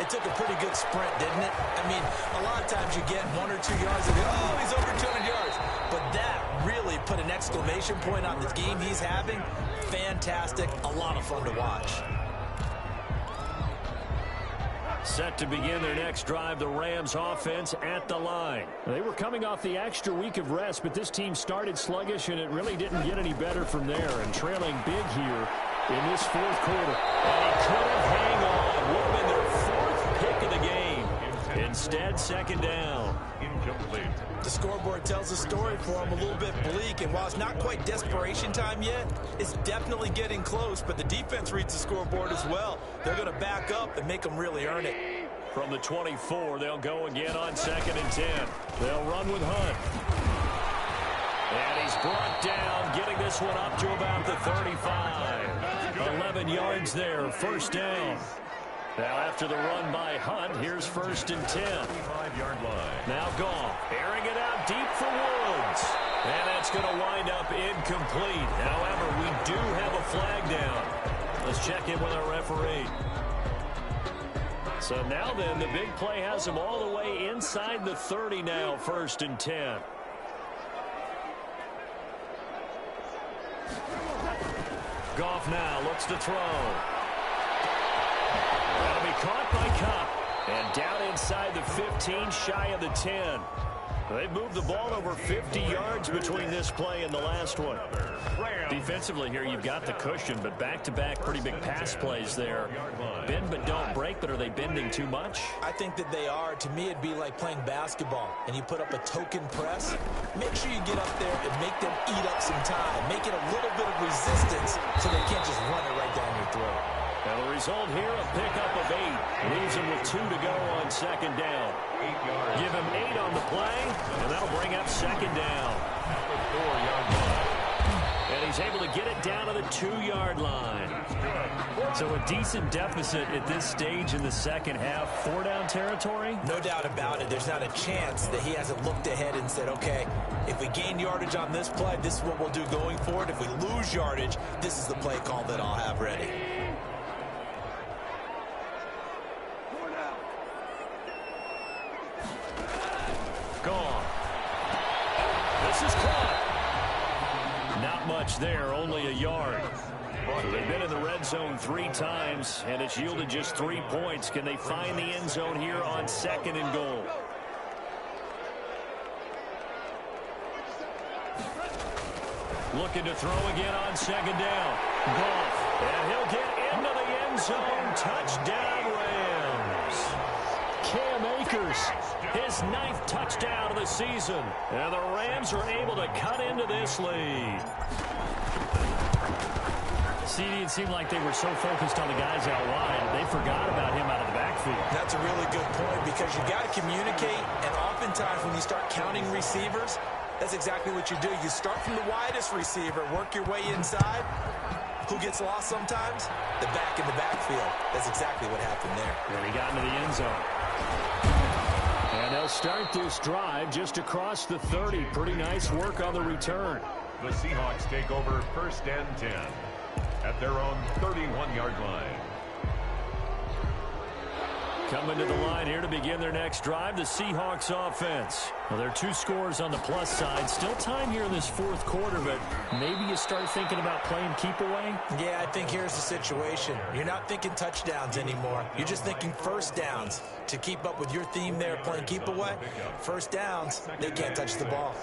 it took a pretty good sprint, didn't it? I mean, a lot of times you get 1 or 2 yards and go, oh, he's over 200 yards. But that really put an exclamation point on the game he's having. Fantastic. A lot of fun to watch. Set to begin their next drive, the Rams offense at the line. They were coming off the extra week of rest, but this team started sluggish, and it really didn't get any better from there. And trailing big here in this fourth quarter. And he couldn't hang on. Would have been their fourth pick of the game. Instead, second down. Incomplete. The scoreboard tells a story for him, a little bit bleak, and while it's not quite desperation time yet, it's definitely getting close, but the defense reads the scoreboard as well. They're going to back up and make them really earn it. From the 24, they'll go again on 2nd and 10. They'll run with Hunt. And he's brought down, getting this one up to about the 35. 11 yards there, first down. Now after the run by Hunt, here's 1st and 10. 5-yard line. Now Goff, airing it out deep for Woods. And that's going to wind up incomplete. However, we do have a flag down. Let's check in with our referee. So now then, the big play has him all the way inside the 30 now, 1st and 10. Goff now looks to throw. That'll be caught by Kupp. And down inside the 15, shy of the 10. They've moved the ball over 50 yards between this play and the last one. Defensively here, you've got the cushion, but back-to-back pretty big pass plays there. Bend but don't break, but are they bending too much? I think that they are. To me, it'd be like playing basketball, and you put up a token press. Make sure you get up there and make them eat up some time. Make it a little bit of resistance so they can't just run it right down your throat. And the result here, a pickup of 8. Leaves him with 2 to go on 2nd down. 8 yards. Give him 8 on the play, and that'll bring up 2nd down. At the 4-yard line. And he's able to get it down to the 2-yard line. So a decent deficit at this stage in the second half. 4-down territory? No doubt about it. There's not a chance that he hasn't looked ahead and said, okay, if we gain yardage on this play, this is what we'll do going forward. If we lose yardage, this is the play call that I'll have ready. Gone. This is caught. Not much there, only a yard. So they've been in the red zone 3 times, and it's yielded just 3 points. Can they find the end zone here on 2nd and goal? Looking to throw again on 2nd down. Goff, and he'll get into the end zone. Touchdown, Rams. Cam Akers, his 9th touchdown of the season. And the Rams are able to cut into this lead. CD, it seemed like they were so focused on the guys out wide, they forgot about him out of the backfield. That's a really good point because you got to communicate, and oftentimes when you start counting receivers, that's exactly what you do. You start from the widest receiver, work your way inside. Who gets lost sometimes? The back in the backfield. That's exactly what happened there. And he got into the end zone. And they'll start this drive just across the 30. Pretty nice work on the return. The Seahawks take over 1st and 10 at their own 31-yard line. Coming to the line here to begin their next drive, the Seahawks offense. Well, there are 2 scores on the plus side. Still time here in this fourth quarter, but maybe you start thinking about playing keep away? Yeah, I think here's the situation. You're not thinking touchdowns anymore. You're just thinking first downs. To keep up with your theme there, playing keep away, first downs, they can't touch the ball.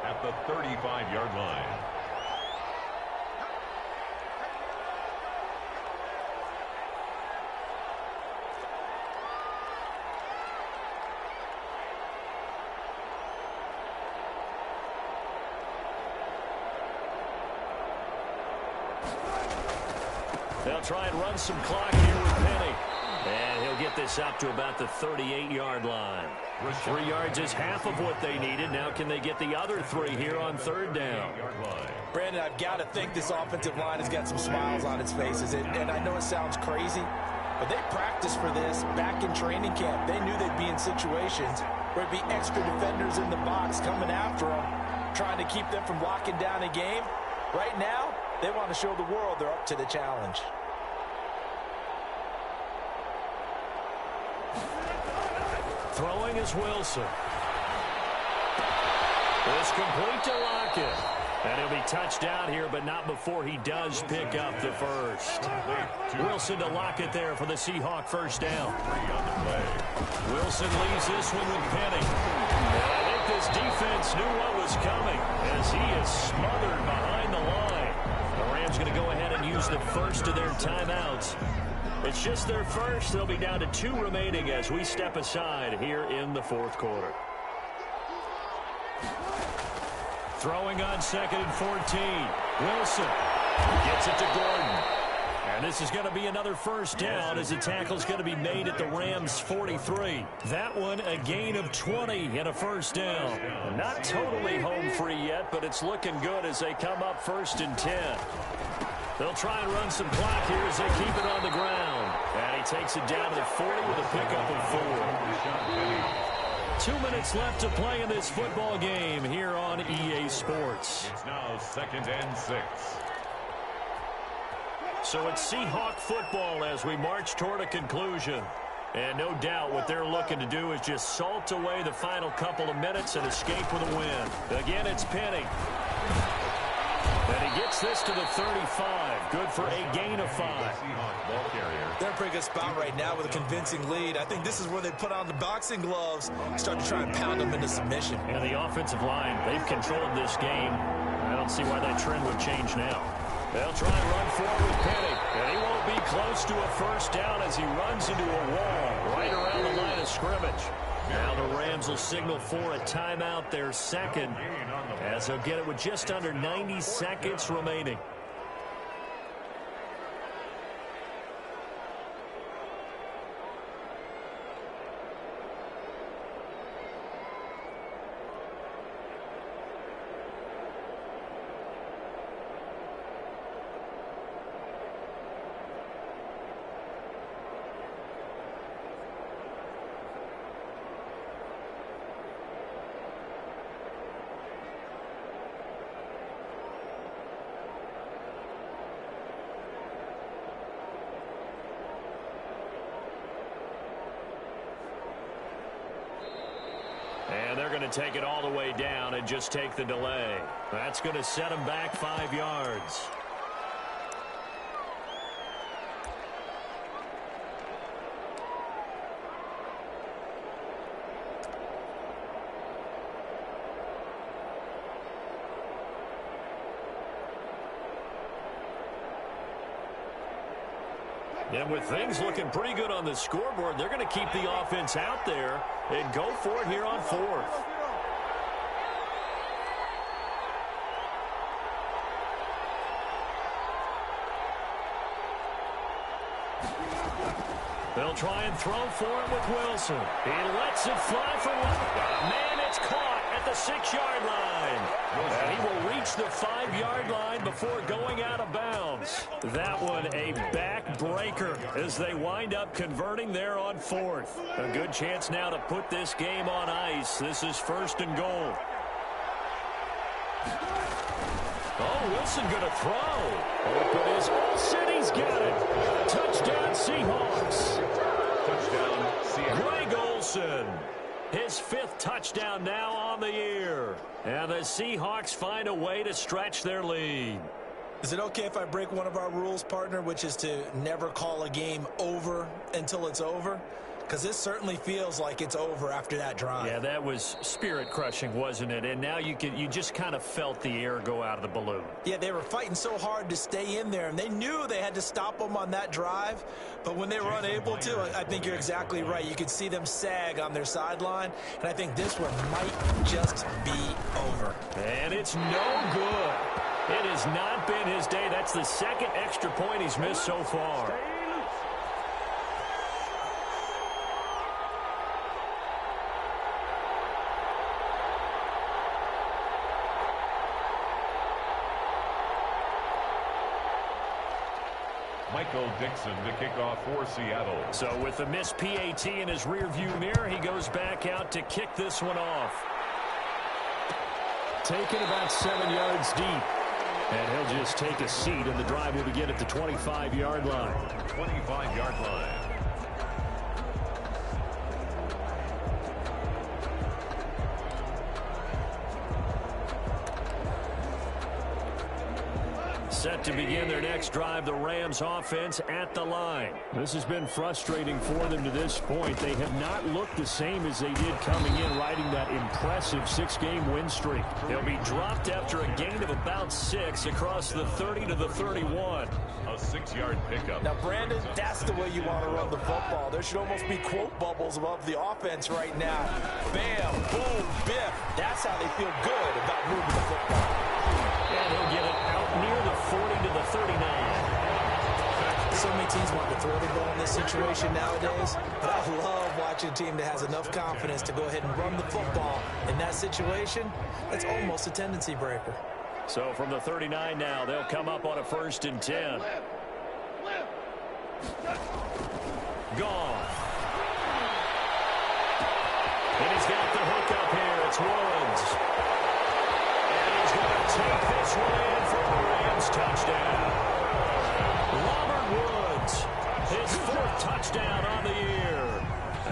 At the 35-yard line. They'll try and run some clock here with Penny. And he'll get this up to about the 38-yard line. 3 yards is half of what they needed. Now can they get the other 3 here on 3rd down? Brandon, I've got to think this offensive line has got some smiles on its faces. And I know it sounds crazy, but they practiced for this back in training camp. They knew they'd be in situations there'd be extra defenders in the box coming after them, trying to keep them from locking down a game. Right now, they want to show the world they're up to the challenge. Throwing is Wilson. It's complete to Lockett. And he'll be touched down here, but not before he does pick up the first. Wilson to Lockett there for the Seahawk first down. Wilson leaves this one with Penny. And I think this defense knew what was coming as he is smothered behind the line. The Rams going to go ahead and use the first of their timeouts. It's just their first. They'll be down to 2 remaining as we step aside here in the fourth quarter. Throwing on 2nd and 14. Wilson gets it to Gordon. And this is going to be another first down as the tackle's going to be made at the Rams' 43. That one a gain of 20 and a first down. Not totally home free yet, but it's looking good as they come up 1st and 10. They'll try and run some clock here as they keep it on the ground. And he takes it down to the 40 with a pickup of 4. 2 minutes left to play in this football game here on EA Sports. It's now 2nd and 6. So it's Seahawk football as we march toward a conclusion. And no doubt what they're looking to do is just salt away the final couple of minutes and escape with a win. Again, it's Penny. And he gets this to the 35. Good for a gain of 5. They're in a pretty good spot right now with a convincing lead. I think this is where they put on the boxing gloves, start to try and pound them into submission. And the offensive line, they've controlled this game. I don't see why that trend would change now. They'll try and run forward with Penny. And he won't be close to a first down as he runs into a wall right around the line of scrimmage. Now the Rams will signal for a timeout, their second, as they'll get it with just under 90 seconds remaining. And they're going to take it all the way down and just take the delay. That's going to set them back 5 yards. And with things looking pretty good on the scoreboard, they're going to keep the offense out there and go for it here on 4th. They'll try and throw for it with Wilson. He lets it fly for one. Man, it's caught at the 6-yard line. And he will reach the 5-yard line before going out of bounds. That one a backbreaker as they wind up converting there on 4th. A good chance now to put this game on ice. This is 1st and goal. Oh, Wilson going to throw. Open is Olsen. He's got it. Touchdown, Seahawks. Touchdown, Seahawks. Greg Olsen. His 5th touchdown now on the year. And the Seahawks find a way to stretch their lead. Is it okay if I break one of our rules, partner, which is to never call a game over until it's over? Because this certainly feels like it's over after that drive. Yeah, that was spirit-crushing, wasn't it? And now you just kind of felt the air go out of the balloon. Yeah, they were fighting so hard to stay in there, and they knew they had to stop them on that drive. But when they were unable to, I think you're exactly right. You could see them sag on their sideline, and I think this one might just be over. And it's no good. It has not been his day. That's the 2nd extra point he's missed so far. Michael Dixon to kick off for Seattle. So with the missed PAT in his rearview mirror, he goes back out to kick this one off. Taken about 7 yards deep. And he'll just take a seat, and the drive will begin at the 25-yard line. 25-yard line. Set to begin their next drive, the Rams offense at the line. This has been frustrating for them to this point. They have not looked the same as they did coming in, riding that impressive 6-game win streak. They'll be dropped after a gain of about 6 across the 30 to the 31. A 6-yard pickup. Now, Brandon, that's the way you want to run the football. There should almost be quote bubbles above the offense right now. Bam, boom, biff. That's how they feel good about moving the football. And he'll get it out near the 40 to the 39. So many teams want to throw the ball in this situation nowadays, but I love watching a team that has enough confidence to go ahead and run the football in that situation. That's almost a tendency breaker. So from the 39 now, they'll come up on a 1st and 10. Gone. And he's got the hook up here. It's Woods. And he's going to take this one in for the Rams touchdown. Robert Woods, his 4th touchdown on the year.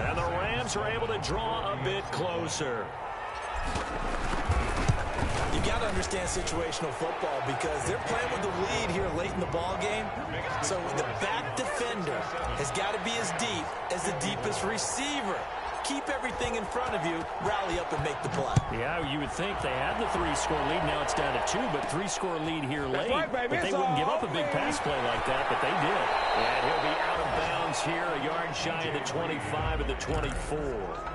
And the Rams are able to draw a bit closer. You got to understand situational football because they're playing with the lead here late in the ball game. So the back defender has got to be as deep as the deepest receiver. Keep everything in front of you, rally up and make the play. Yeah, you would think they had the 3-score lead. Now it's down to 2, but 3-score lead here late. Right, baby. But they wouldn't give up a big pass play like that, but they did. And he'll be out of bounds here, a yard shy of the 25 of the 24.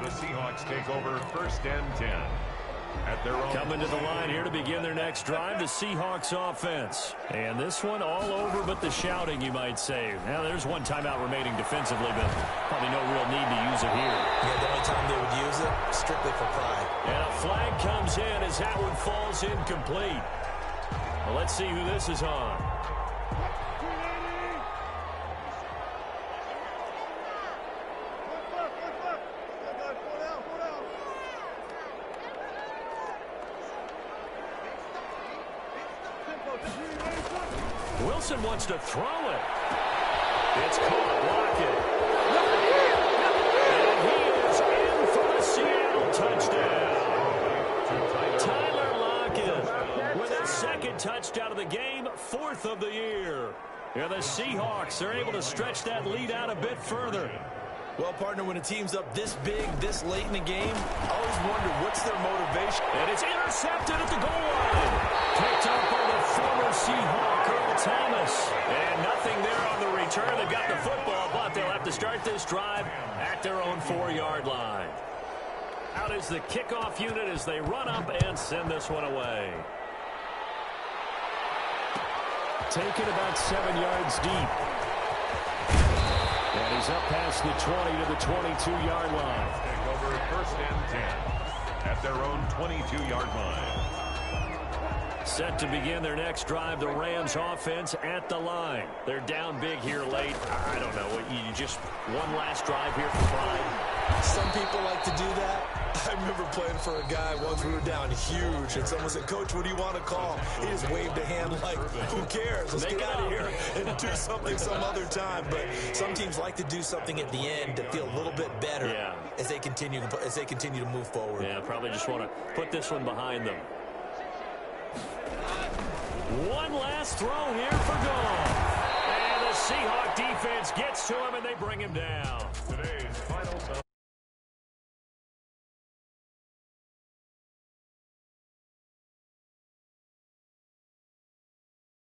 The Seahawks take over 1st and 10. At their own. Coming to the line here to begin their next drive, the Seahawks offense. And this one all over but the shouting, you might say. Now, there's one timeout remaining defensively, but probably no real need to use it here. Yeah, the only time they would use it, strictly for pride. And a flag comes in as that one falls incomplete. Well, let's see who this is on. Wilson wants to throw it. It's caught. Lockett. And he is in for the Seattle touchdown. Tyler Lockett with his 2nd touchdown of the game, 4th of the year. And the Seahawks are able to stretch that lead out a bit further. Well, partner, when a team's up this big, this late in the game, I always wonder what's their motivation. And it's intercepted at the goal line. Picked up by the former Seahawk, Earl Thomas. And nothing there on the return. They've got the football, but they'll have to start this drive at their own 4-yard line. Out is the kickoff unit as they run up and send this one away. Taken about 7 yards deep. And he's up past the 20 to the 22-yard line. Take over 1st and 10 at their own 22-yard line. Set to begin their next drive, the Rams offense at the line. They're down big here late. I don't know. You just one last drive here for pride. Some people like to do that. I remember playing for a guy once. We were down huge, and someone said, "Coach, what do you want to call?" He just waved a hand like, "Who cares? Let's get out of here and do something some other time." But some teams like to do something at the end to feel a little bit better as they continue to move forward. Yeah, probably just want to put this one behind them. One last throw here for Goff. And the Seahawk defense gets to him, and they bring him down. Today's